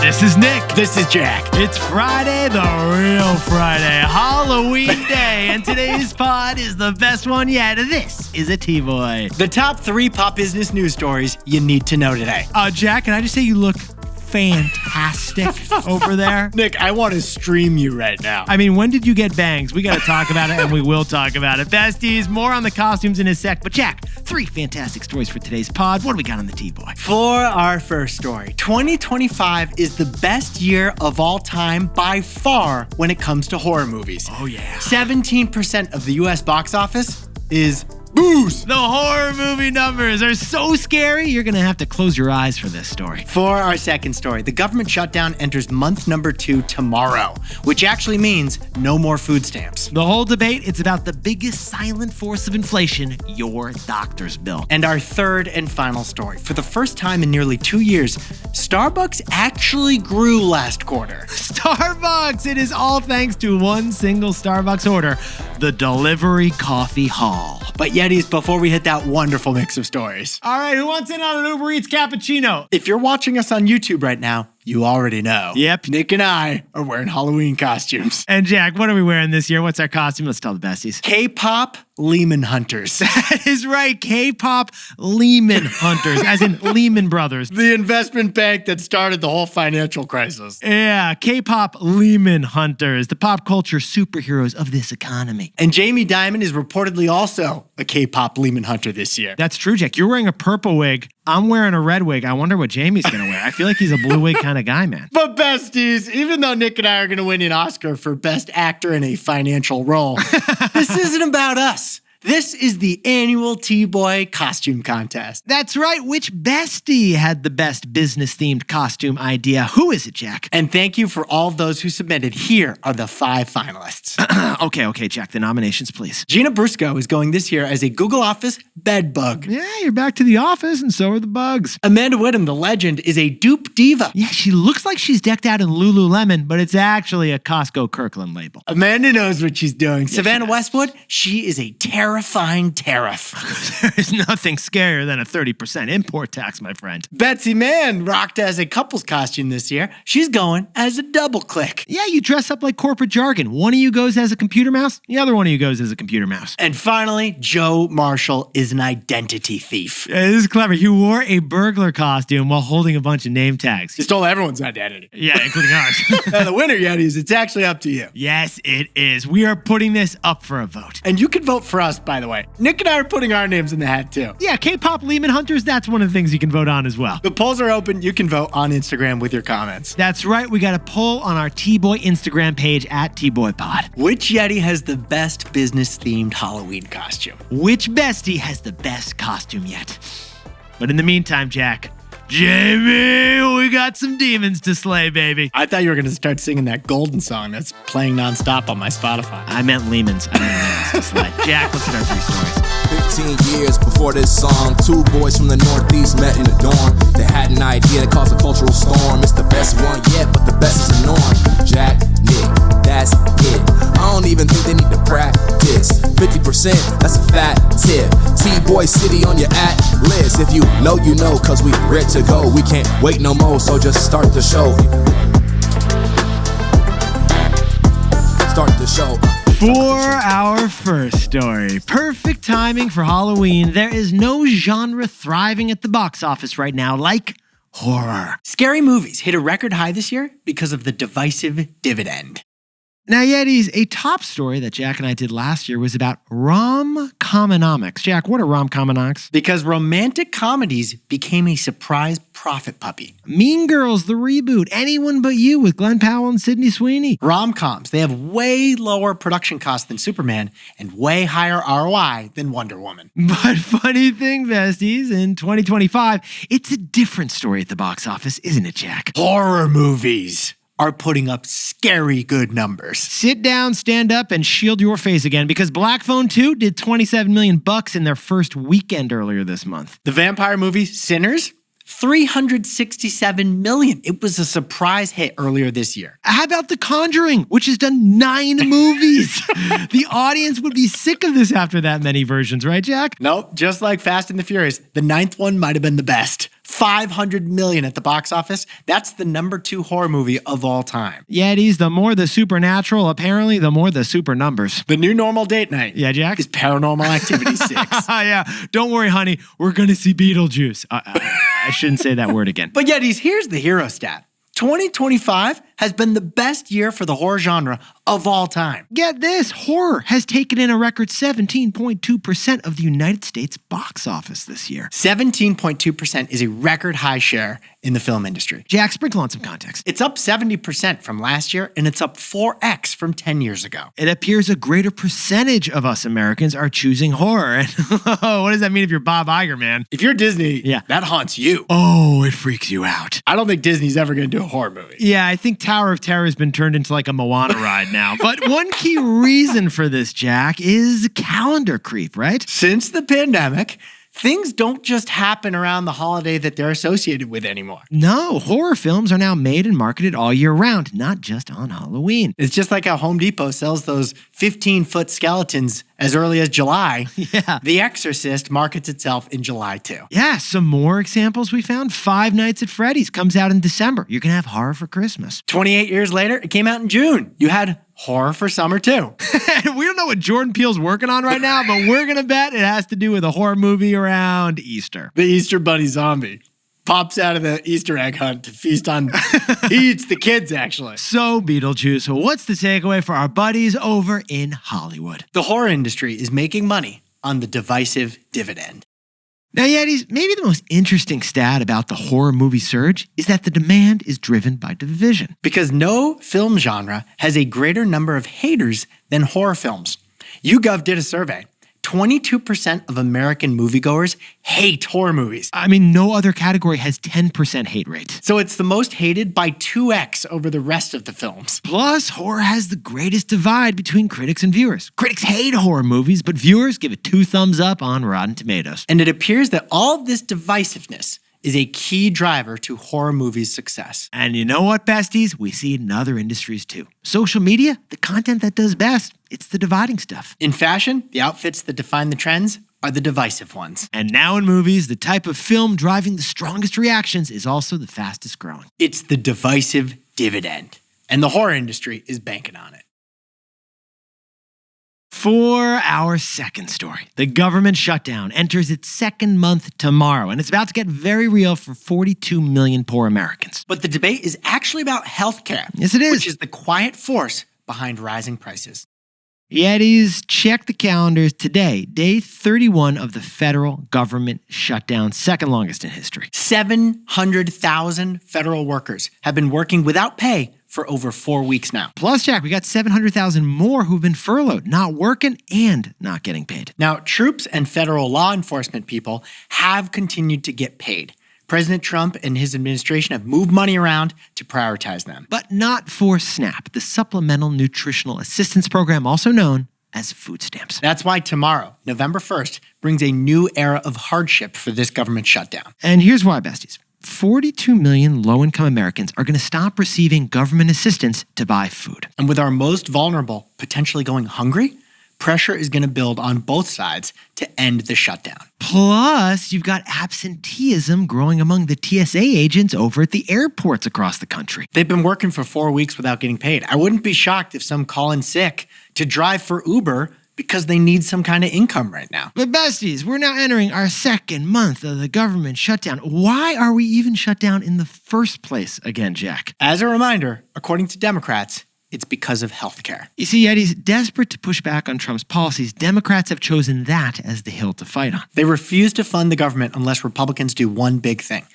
This is Nick. This is Jack. It's Friday, the real Friday, Halloween day, and today's pod is the best one yet. This is a T-Boy. The top 3 pop business news stories you need to know today. Jack, can I just say you look fantastic over there? Nick, I want to stream you right now. I mean, when did you get bangs? We got to talk about it, and we will talk about it. Besties, more on the costumes in a sec. But Jack, 3 fantastic stories for today's pod. What do we got on the T-Boy? For our first story, 2025 is the best year of all time by far when it comes to horror movies. Oh, yeah. 17% of the U.S. box office is booze. The horror movie numbers are so scary, you're going to have to close your eyes for this story. For our second story, the government shutdown enters month number 2 tomorrow, which actually means no more food stamps. The whole debate, it's about the biggest silent force of inflation, your doctor's bill. And our third and final story, for the first time in nearly 2 years, Starbucks actually grew last quarter. Starbucks! It is all thanks to one single Starbucks order, the delivery coffee haul. But Yetis, before we hit that wonderful mix of stories. All right, who wants in on an Uber Eats cappuccino? If you're watching us on YouTube right now, you already know. Yep. Nick and I are wearing Halloween costumes. And Jack, what are we wearing this year? What's our costume? Let's tell the besties. K-Pop Lehman Hunters. That is right, K-Pop Lehman Hunters, as in Lehman Brothers. The investment bank that started the whole financial crisis. Yeah, K-Pop Lehman Hunters, the pop culture superheroes of this economy. And Jamie Dimon is reportedly also a K-Pop Lehman Hunter this year. That's true, Jack. You're wearing a purple wig. I'm wearing a red wig. I wonder what Jamie's going to wear. I feel like he's a blue wig kind of guy, man. But besties, even though Nick and I are going to win an Oscar for Best Actor in a Financial Role, this isn't about us. This is the annual T-Boy costume contest. That's right. Which bestie had the best business-themed costume idea? Who is it, Jack? And thank you for all of those who submitted. Here are the 5 finalists. Okay, Jack. The nominations, please. Gina Brusco is going this year as a Google Office bed bug. Yeah, you're back to the office, and so are the bugs. Amanda Whittem, the legend, is a dupe diva. Yeah, she looks like she's decked out in Lululemon, but it's actually a Costco Kirkland label. Amanda knows what she's doing. Yeah, Savannah Westwood, she is a terrifying tariff. There's nothing scarier than a 30% import tax, my friend. Betsy Mann rocked as a couple's costume this year. She's going as a double click. Yeah, you dress up like corporate jargon. One of you goes as a computer mouse, the other one of you goes as a computer mouse. And finally, Joe Marshall is an identity thief. Yeah, this is clever. He wore a burglar costume while holding a bunch of name tags. He stole everyone's identity. Yeah, including ours. Now, the winner, Yetis, it's actually up to you. Yes, it is. We are putting this up for a vote. And you can vote for us, by the way. Nick and I are putting our names in the hat, too. Yeah, K-Pop Lehman Hunters, that's one of the things you can vote on as well. The polls are open. You can vote on Instagram with your comments. That's right. We got a poll on our T-Boy Instagram page at TBoyPod. Which Yeti has the best business-themed Halloween costume? Which bestie has the best costume yet? But in the meantime, Jack, Jamie, we got some demons to slay, baby. I thought you were going to start singing that Golden song that's playing nonstop on my Spotify. I meant Lehman's. I meant Lehman's to slay. Jack, let's hit our 3 stories. 15 years before this song, 2 boys from the Northeast met in the dorm. They had an idea that caused a cultural storm. It's the best one yet, but the best is the norm. Jack, Nick, that's it. I don't even think they need to practice. 50%, that's a fat tip. T-Boy City on your at list. If you know, you know, cause we ready to go. We can't wait no more, so just start the show. Start the show. For our first story, perfect timing for Halloween. There is no genre thriving at the box office right now like horror. Scary movies hit a record high this year because of the divisive dividend. Now, Yetis, a top story that Jack and I did last year was about rom-comonomics. Jack, what are rom-comonomics? Because romantic comedies became a surprise profit puppy. Mean Girls, the reboot, Anyone But You with Glenn Powell and Sydney Sweeney. Rom-coms, they have way lower production costs than Superman and way higher ROI than Wonder Woman. But funny thing, besties, in 2025, it's a different story at the box office, isn't it, Jack? Horror movies are putting up scary good numbers. Sit down, stand up, and shield your face again because Black Phone 2 did $27 million in their first weekend earlier this month. The vampire movie Sinners, $367 million. It was a surprise hit earlier this year. How about The Conjuring, which has done 9 movies? The audience would be sick of this after that many versions, right, Jack? Nope, just like Fast and the Furious, the 9th one might have been the best. $500 million at the box office. That's the #2 horror movie of all time. Yetis, the more the supernatural, apparently, the more the super numbers. The new normal date night. Yeah, Jack? Is Paranormal Activity 6. Yeah, don't worry, honey. We're going to see Beetlejuice. I shouldn't say that word again. But Yetis, here's the hero stat. 2025 has been the best year for the horror genre of all time. Get this, horror has taken in a record 17.2% of the United States box office this year. 17.2% is a record high share in the film industry. Jack, sprinkle on some context. It's up 70% from last year, and it's up 4x from 10 years ago. It appears a greater percentage of us Americans are choosing horror. And what does that mean if you're Bob Iger, man? If you're Disney, Yeah. that haunts you. Oh, it freaks you out. I don't think Disney's ever going to do a horror movie. Yeah, I think Tower of Terror has been turned into like a Moana ride now. But one key reason for this, Jack, is calendar creep, right? Since the pandemic, things don't just happen around the holiday that they're associated with anymore. No, horror films are now made and marketed all year round, not just on Halloween. It's just like how Home Depot sells those 15-foot skeletons as early as July. Yeah. The Exorcist markets itself in July too. Yeah, some more examples we found. Five Nights at Freddy's comes out in December. You can have horror for Christmas. 28 years later, it came out in June. You had horror for summer too. We don't know what Jordan Peele's working on right now, but we're going to bet it has to do with a horror movie around Easter. The Easter Bunny zombie pops out of the Easter egg hunt to feast on, he eats the kids actually. So, Beetlejuice, what's the takeaway for our buddies over in Hollywood? The horror industry is making money on the divisive dividend. Now, Yetis, maybe the most interesting stat about the horror movie surge is that the demand is driven by division. Because no film genre has a greater number of haters than horror films. YouGov did a survey. 22% of American moviegoers hate horror movies. I mean, no other category has 10% hate rate. So it's the most hated by 2x over the rest of the films. Plus, horror has the greatest divide between critics and viewers. Critics hate horror movies, but viewers give it 2 thumbs up on Rotten Tomatoes. And it appears that all of this divisiveness is a key driver to horror movies' success. And you know what, besties? We see it in other industries too. Social media, the content that does best, it's the dividing stuff. In fashion, the outfits that define the trends are the divisive ones. And now in movies, the type of film driving the strongest reactions is also the fastest growing. It's the divisive dividend. And the horror industry is banking on it. For our second story, the government shutdown enters its second month tomorrow, and it's about to get very real for 42 million poor Americans. But the debate is actually about healthcare. Yes, it is. Which is the quiet force behind rising prices. Yetis, check the calendars today, day 31 of the federal government shutdown, second longest in history. 700,000 federal workers have been working without pay for over 4 weeks now. Plus, Jack, we got 700,000 more who've been furloughed, not working and not getting paid. Now, troops and federal law enforcement people have continued to get paid. President Trump and his administration have moved money around to prioritize them. But not for SNAP, the Supplemental Nutritional Assistance Program, also known as food stamps. That's why tomorrow, November 1st, brings a new era of hardship for this government shutdown. And here's why, besties. 42 million low-income Americans are going to stop receiving government assistance to buy food. And with our most vulnerable potentially going hungry, pressure is going to build on both sides to end the shutdown. Plus, you've got absenteeism growing among the TSA agents over at the airports across the country. They've been working for 4 weeks without getting paid. I wouldn't be shocked if some call in sick to drive for Uber because they need some kind of income right now. But besties, we're now entering our second month of the government shutdown. Why are we even shut down in the first place again, Jack? As a reminder, according to Democrats, it's because of healthcare. You see, Yetis, desperate to push back on Trump's policies, Democrats have chosen that as the hill to fight on. They refuse to fund the government unless Republicans do one big thing: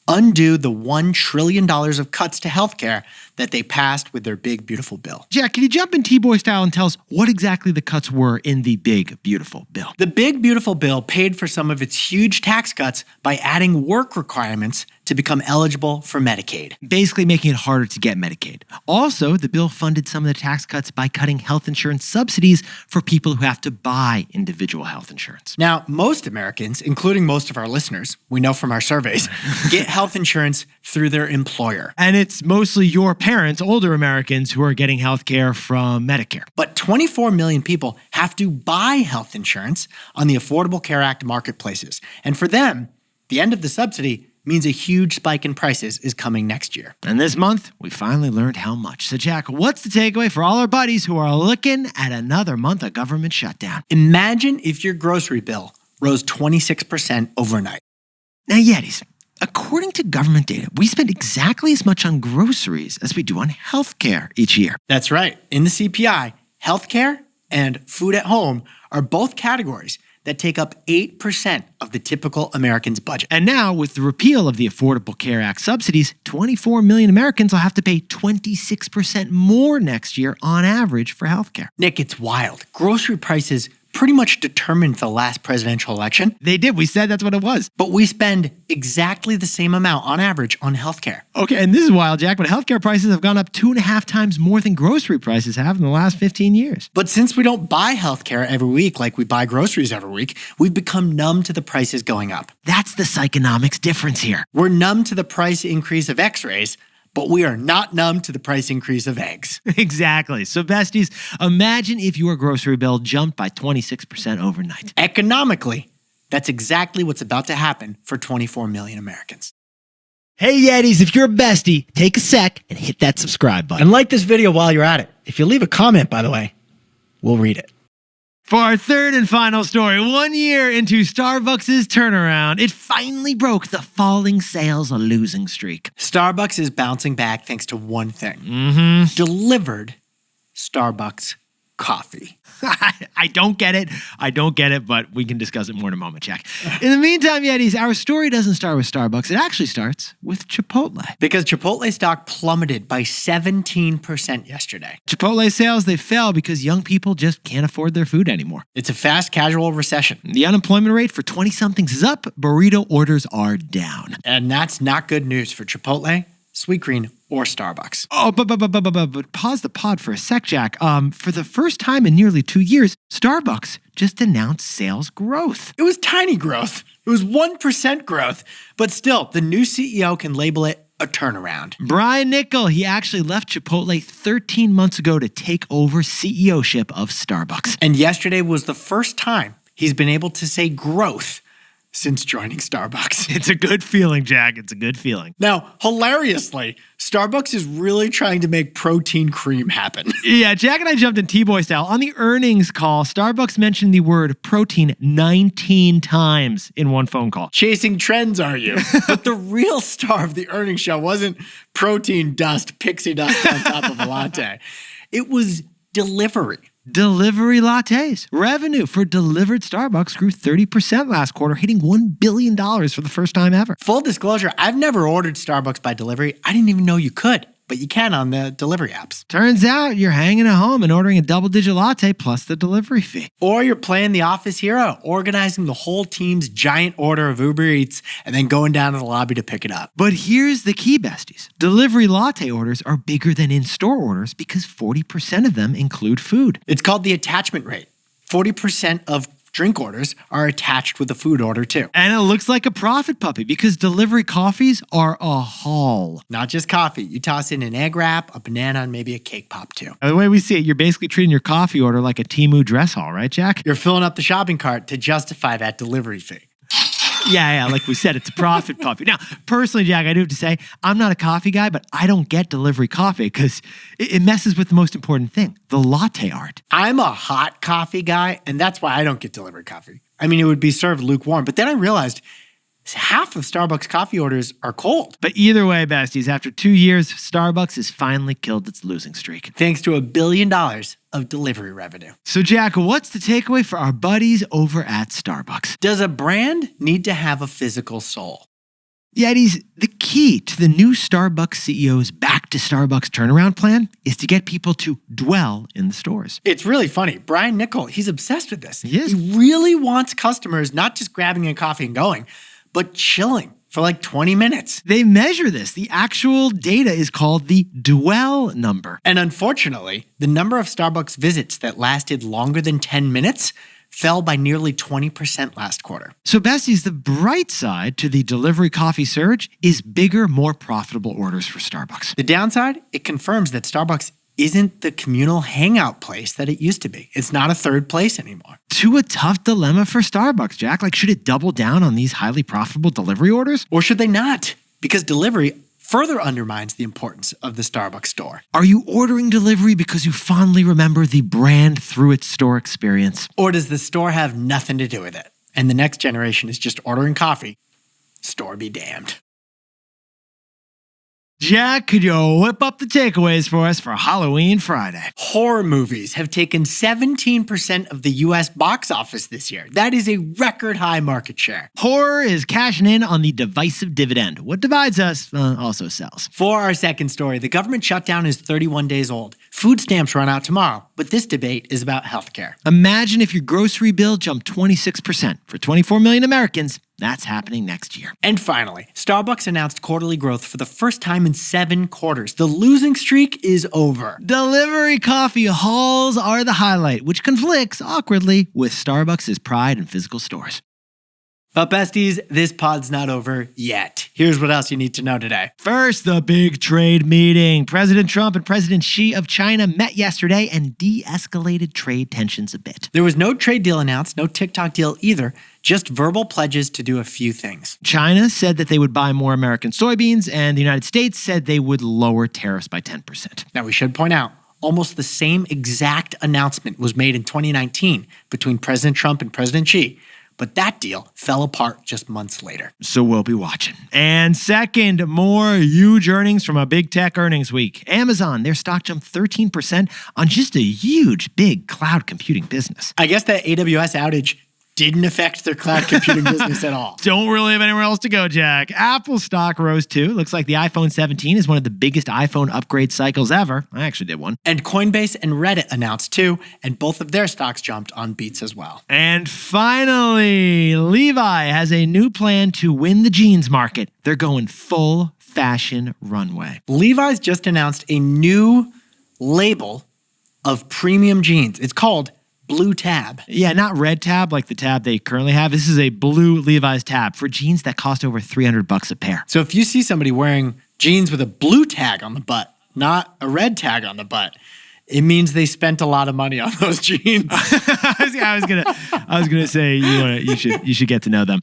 undo the $1 trillion of cuts to healthcare that they passed with their big, beautiful bill. Jack, can you jump in T-Boy style and tell us what exactly the cuts were in the big, beautiful bill? The big, beautiful bill paid for some of its huge tax cuts by adding work requirements to become eligible for Medicaid. Basically making it harder to get Medicaid. Also, the bill funded some of the tax cuts by cutting health insurance subsidies for people who have to buy individual health insurance. Now, most Americans, including most of our listeners, we know from our surveys, get health insurance through their employer. And it's mostly your parents, older Americans, who are getting health care from Medicare. But 24 million people have to buy health insurance on the Affordable Care Act marketplaces. And for them, the end of the subsidy means a huge spike in prices is coming next year. And this month, we finally learned how much. So Jack, what's the takeaway for all our buddies who are looking at another month of government shutdown? Imagine if your grocery bill rose 26% overnight. Now, Yetis, according to government data, we spend exactly as much on groceries as we do on healthcare each year. That's right. In the CPI, healthcare and food at home are both categories that take up 8% of the typical American's budget. And now, with the repeal of the Affordable Care Act subsidies, 24 million Americans will have to pay 26% more next year on average for healthcare. Nick, it's wild. Grocery prices pretty much determined the last presidential election. They did. We said that's what it was. But we spend exactly the same amount on average on healthcare. Okay, and this is wild, Jack, but healthcare prices have gone up 2.5 times more than grocery prices have in the last 15 years. But since we don't buy healthcare every week like we buy groceries every week, we've become numb to the prices going up. That's the psychonomics difference here. We're numb to the price increase of x-rays, but we are not numb to the price increase of eggs. Exactly. So besties, imagine if your grocery bill jumped by 26% overnight. Economically, that's exactly what's about to happen for 24 million Americans. Hey Yetis, if you're a bestie, take a sec and hit that subscribe button. And like this video while you're at it. If you leave a comment, by the way, we'll read it. For our third and final story, 1 year into Starbucks' turnaround, it finally broke the falling sales losing streak. Starbucks is bouncing back thanks to one thing. Delivered Starbucks coffee. I don't get it, but we can discuss it more in a moment, Jack. In the meantime, Yetis, our story doesn't start with Starbucks. It actually starts with Chipotle. Because Chipotle stock plummeted by 17% yesterday. Chipotle sales, they fell because young people just can't afford their food anymore. It's a fast casual recession. The unemployment rate for 20-somethings is up, burrito orders are down. And that's not good news for Chipotle, Sweetgreen, or Starbucks. Oh, but pause the pod for a sec, Jack. For the first time in nearly 2 years, Starbucks just announced sales growth. It was tiny growth. It was 1% growth. But still, the new CEO can label it a turnaround. Brian Niccol, he actually left Chipotle 13 months ago to take over CEO-ship of Starbucks. And yesterday was the first time he's been able to say growth since joining Starbucks. It's a good feeling, Jack. It's a good feeling. Now, hilariously, Starbucks is really trying to make protein cream happen. Yeah, Jack and I jumped in T-Boy style. On the earnings call, Starbucks mentioned the word protein 19 times in one phone call. Chasing trends, are you? But the real star of the earnings show wasn't protein dust, pixie dust on top of a latte. It was delivery. Delivery lattes. Revenue for delivered Starbucks grew 30% last quarter, hitting $1 billion for the first time ever. Full disclosure, I've never ordered Starbucks by delivery. I didn't even know you could, but you can on the delivery apps. Turns out you're hanging at home and ordering a double-digit latte plus the delivery fee. Or you're playing the office hero, organizing the whole team's giant order of Uber Eats and then going down to the lobby to pick it up. But here's the key, besties. Delivery latte orders are bigger than in-store orders because 40% of them include food. It's called the attachment rate. 40% of drink orders are attached with a food order too. And it looks like a profit puppy because delivery coffees are a haul. Not just coffee. You toss in an egg wrap, a banana, and maybe a K-Pop too. The way we see it, you're basically treating your coffee order like a Temu dress haul, right, Jack? You're filling up the shopping cart to justify that delivery fee. Yeah, like we said, it's a profit puppy. Now, personally, Jack, I do have to say, I'm not a coffee guy, but I don't get delivery coffee because it messes with the most important thing, the latte art. I'm a hot coffee guy, and that's why I don't get delivery coffee. I mean, it would be served lukewarm, but then I realized half of Starbucks coffee orders are cold. But either way, besties, after 2 years, Starbucks has finally killed its losing streak. Thanks to $1 billion of delivery revenue. So, Jack, what's the takeaway for our buddies over at Starbucks? Does a brand need to have a physical soul? Yetis, the key to the new Starbucks CEO's Back to Starbucks turnaround plan is to get people to dwell in the stores. It's really funny. Brian Niccol, he's obsessed with this. He is. He really wants customers not just grabbing a coffee and going, but chilling for like 20 minutes. They measure this. The actual data is called the dwell number. And unfortunately, the number of Starbucks visits that lasted longer than 10 minutes fell by nearly 20% last quarter. So, besties, the bright side to the delivery coffee surge is bigger, more profitable orders for Starbucks. The downside, it confirms that Starbucks isn't the communal hangout place that it used to be. It's not a third place anymore. To a tough dilemma for Starbucks, Jack. Like, should it double down on these highly profitable delivery orders? Or should they not? Because delivery further undermines the importance of the Starbucks store. Are you ordering delivery because you fondly remember the brand through its store experience? Or does the store have nothing to do with it? And the next generation is just ordering coffee? Store be damned. Jack, could you whip up the takeaways for us for Halloween Friday? Horror movies have taken 17% of the US box office this year. That is a record high market share. Horror is cashing in on the divisive dividend. What divides us also sells. For our second story, the government shutdown is 31 days old. Food stamps run out tomorrow, but this debate is about healthcare. Imagine if your grocery bill jumped 26%. For 24 million Americans, that's happening next year. And finally, Starbucks announced quarterly growth for the first time in 7 quarters. The losing streak is over. Delivery coffee hauls are the highlight, which conflicts awkwardly with Starbucks' pride in physical stores. But besties, this pod's not over yet. Here's what else you need to know today. First, the big trade meeting. President Trump and President Xi of China met yesterday and de-escalated trade tensions a bit. There was no trade deal announced, no TikTok deal either, just verbal pledges to do a few things. China said that they would buy more American soybeans, and the United States said they would lower tariffs by 10%. Now, we should point out, almost the same exact announcement was made in 2019 between President Trump and President Xi. But that deal fell apart just months later. So we'll be watching. And second, more huge earnings from a big tech earnings week. Amazon, their stock jumped 13% on just a huge, big cloud computing business. I guess that AWS outage didn't affect their cloud computing business at all. Don't really have anywhere else to go, Jack. Apple stock rose too. Looks like the iPhone 17 is one of the biggest iPhone upgrade cycles ever. I actually did one. And Coinbase and Reddit announced too, and both of their stocks jumped on beats as well. And finally, Levi has a new plan to win the jeans market. They're going full fashion runway. Levi's just announced a new label of premium jeans. It's called Blue Tab. Yeah, not red tab like the tab they currently have. This is a blue Levi's tab for jeans that cost over $300 a pair. So if you see somebody wearing jeans with a blue tag on the butt, not a red tag on the butt, it means they spent a lot of money on those jeans. I was gonna say you should get to know them.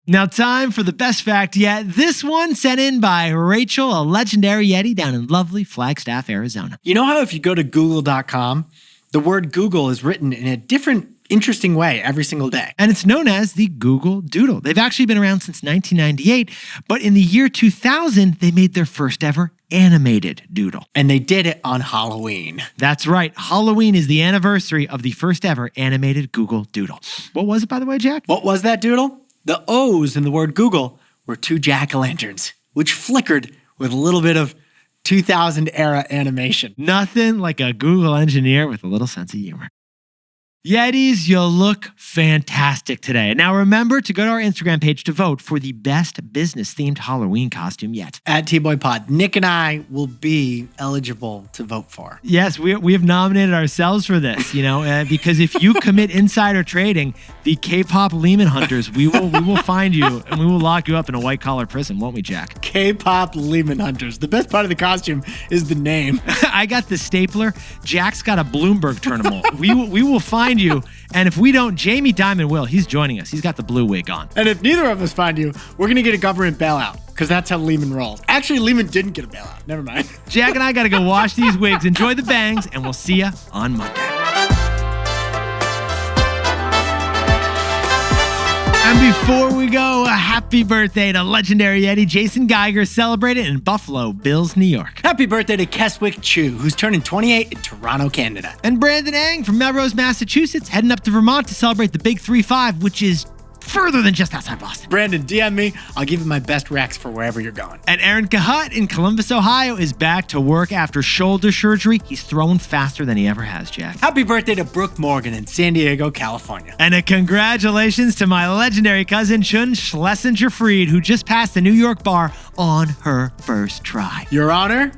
Now, time for the best fact yet. This one sent in by Rachel, a legendary Yeti down in lovely Flagstaff, Arizona. You know how if you go to google.com, the word Google is written in a different, interesting way every single day. And it's known as the Google Doodle. They've actually been around since 1998, but in the year 2000, they made their first ever animated doodle. And they did it on Halloween. That's right. Halloween is the anniversary of the first ever animated Google Doodle. What was it, by the way, Jack? What was that doodle? The O's in the word Google were 2 jack-o'-lanterns, which flickered with a little bit of 2000 era animation. Nothing like a Google engineer with a little sense of humor. Yetis, you look fantastic today. Now remember to go to our Instagram page to vote for the best business-themed Halloween costume yet. At T-Boy-Pod, Nick and I will be eligible to vote for. Yes, we have nominated ourselves for this, because if you commit insider trading, the K-Pop Lehman Hunters, we will find you and we will lock you up in a white-collar prison, won't we, Jack? K-Pop Lehman Hunters. The best part of the costume is the name. I got the stapler. Jack's got a Bloomberg terminal. We will find you, and if we don't, Jamie Dimon will. He's joining us. He's got the blue wig on. And if neither of us find you, we're going to get a government bailout, because that's how Lehman rolls. Actually, Lehman didn't get a bailout. Never mind. Jack and I got to go wash these wigs. Enjoy the bangs, and we'll see you on Monday. And before we go, a happy birthday to legendary Yeti Jason Geiger, celebrated in Buffalo Bills, New York. Happy birthday to Keswick Chu, who's turning 28 in Toronto, Canada. And Brandon Ang from Melrose, Massachusetts, heading up to Vermont to celebrate the Big 3-5, which is further than just outside Boston. Brandon, DM me. I'll give you my best recs for wherever you're going. And Aaron Cahutt in Columbus, Ohio, is back to work after shoulder surgery. He's throwing faster than he ever has, Jack. Happy birthday to Brooke Morgan in San Diego, California. And a congratulations to my legendary cousin, Chun Schlesinger Fried, who just passed the New York bar on her first try. Your Honor,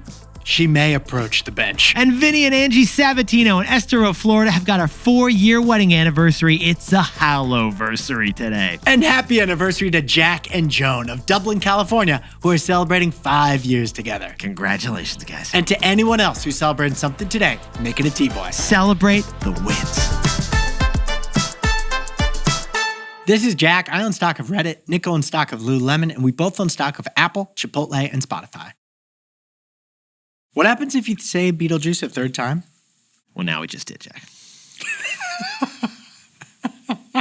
she may approach the bench. And Vinny and Angie Sabatino in Estero, Florida have got our 4-year wedding anniversary. It's a Halloversary today. And happy anniversary to Jack and Joan of Dublin, California, who are celebrating 5 years together. Congratulations, guys. And to anyone else who's celebrating something today, make it a T-Boy. Celebrate the wins. This is Jack. I own stock of Reddit. Nick owns stock of Lululemon, and we both own stock of Apple, Chipotle, and Spotify. What happens if you say Beetlejuice a third time? Well, now we just did, Jack.